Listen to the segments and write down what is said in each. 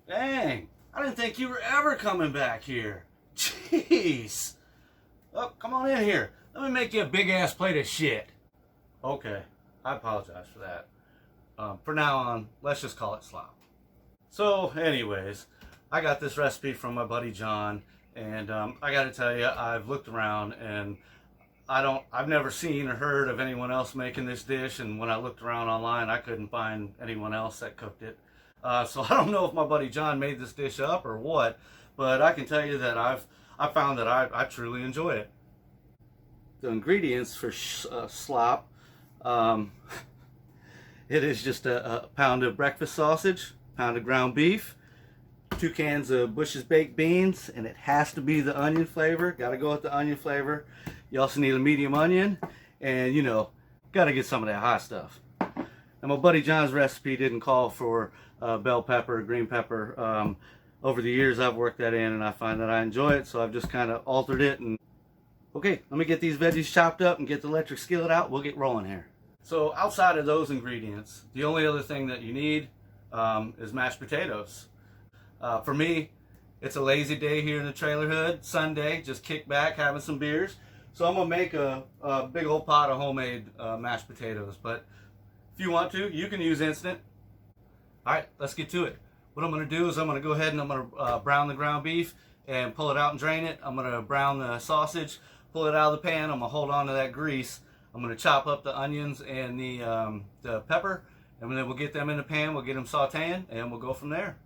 Dang, I didn't think you were ever coming back here. Jeez. Oh, come on in here. Let me make you a big ass plate of shit. Okay, I apologize for that. For now on, let's just call it slop. So, anyways, I got this recipe from my buddy John, and I got to tell you, I've looked around and I've never seen or heard of anyone else making this dish. And when I looked around online, I couldn't find anyone else that cooked it. So I don't know if my buddy John made this dish up or what, but I can tell you that I found that I truly enjoy it. The ingredients for slop, it is just a pound of breakfast sausage, pound of ground beef, 2 cans of Bush's baked beans, and it has to be the onion flavor. Got to go with the onion flavor. You also need a medium onion, and you know, got to get some of that hot stuff. And my buddy John's recipe didn't call for bell pepper, green pepper. Over the years, I've worked that in, and I find that I enjoy it, so I've just kind of altered it. And okay, let me get these veggies chopped up and get the electric skillet out. We'll get rolling here. So outside of those ingredients, the only other thing that you need is mashed potatoes. For me, it's a lazy day here in the trailer hood, Sunday, just kick back, having some beers. So I'm gonna make a big old pot of homemade mashed potatoes, but if you want to, you can use instant. All right, let's get to it. What I'm gonna do is I'm gonna go ahead and I'm gonna brown the ground beef and pull it out and drain it. I'm gonna brown the sausage, pull it out of the pan. I'm gonna hold on to that grease. I'm gonna chop up the onions and the pepper, and then we'll get them in the pan. We'll get them sauteing, and we'll go from there.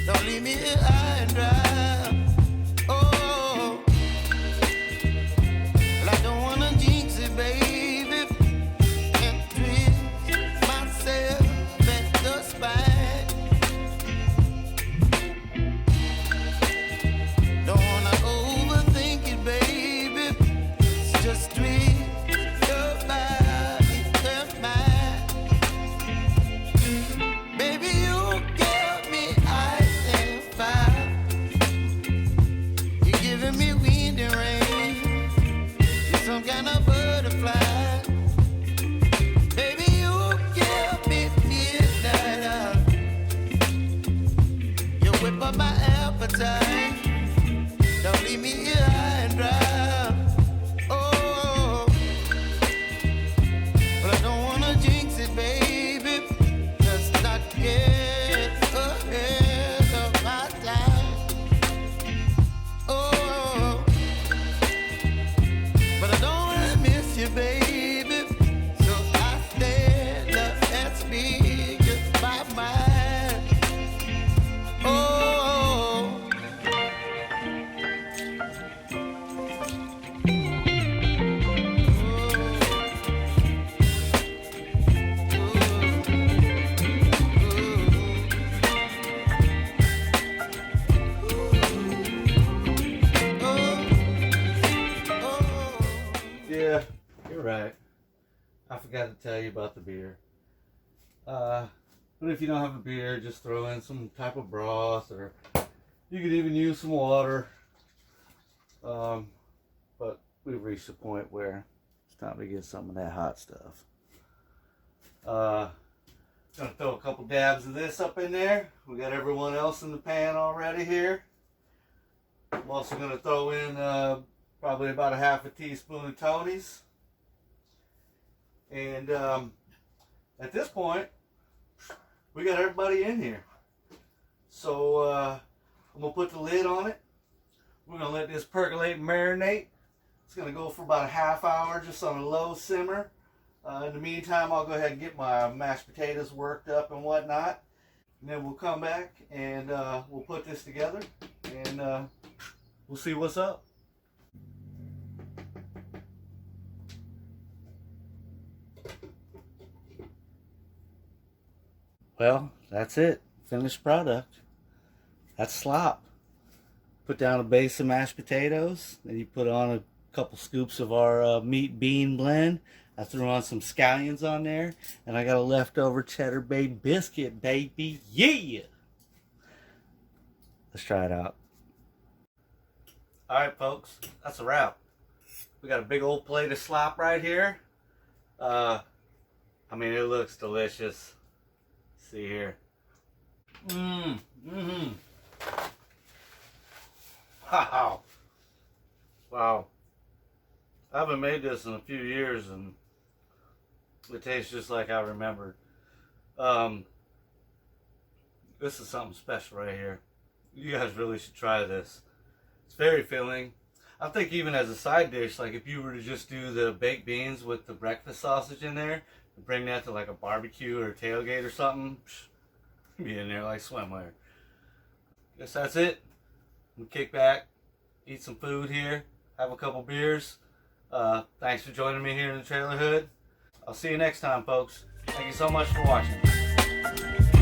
Don't leave me here high and dry. Oh, well, I don't wanna jinx it, baby, and twist myself at the spine. Don't wanna overthink it, baby. It's just twist your body and mine. Baby, you give me ice and fire. You're giving me wind and rain. You're some kind of butterfly. Baby, you give me midnight. You whip up my appetite. Don't leave me here high and dry. Oh, but I don't wanna jinx it, baby. Just not get ahead of my time. Oh, but I don't wanna miss you, baby. So I stand up and speak just my mind. Oh. Yeah, you're right. I forgot to tell you about the beer. But if you don't have a beer, just throw in some type of broth, or you could even use some water. But we've reached the point where it's time to get some of that hot stuff. Gonna throw a couple dabs of this up in there. We got everyone else in the pan already here. I'm also gonna throw in probably about a half a teaspoon of Tony's. And at this point, we got everybody in here. So I'm gonna put the lid on it. We're gonna let this percolate and marinate. It's gonna go for about a half hour, just on a low simmer. In the meantime, I'll go ahead and get my mashed potatoes worked up and whatnot. And then we'll come back and we'll put this together and we'll see what's up. Well, that's it. Finished product. That's slop. Put down a base of mashed potatoes. Then you put on a couple scoops of our meat bean blend. I threw on some scallions on there. And I got a leftover cheddar bay biscuit, baby. Yeah! Let's try it out. Alright, folks. That's a wrap. We got a big old plate of slop right here. I mean, it looks delicious. See here. Wow. Wow. I haven't made this in a few years and it tastes just like I remembered. This is something special right here. You guys really should try this. It's very filling. I think even as a side dish, like if you were to just do the baked beans with the breakfast sausage in there, and bring that to like a barbecue or a tailgate or something, be in there like swimwear. Guess that's it. We kick back, eat some food here, have a couple beers. Thanks for joining me here in the Trailer Hood. I'll see you next time, folks. Thank you so much for watching.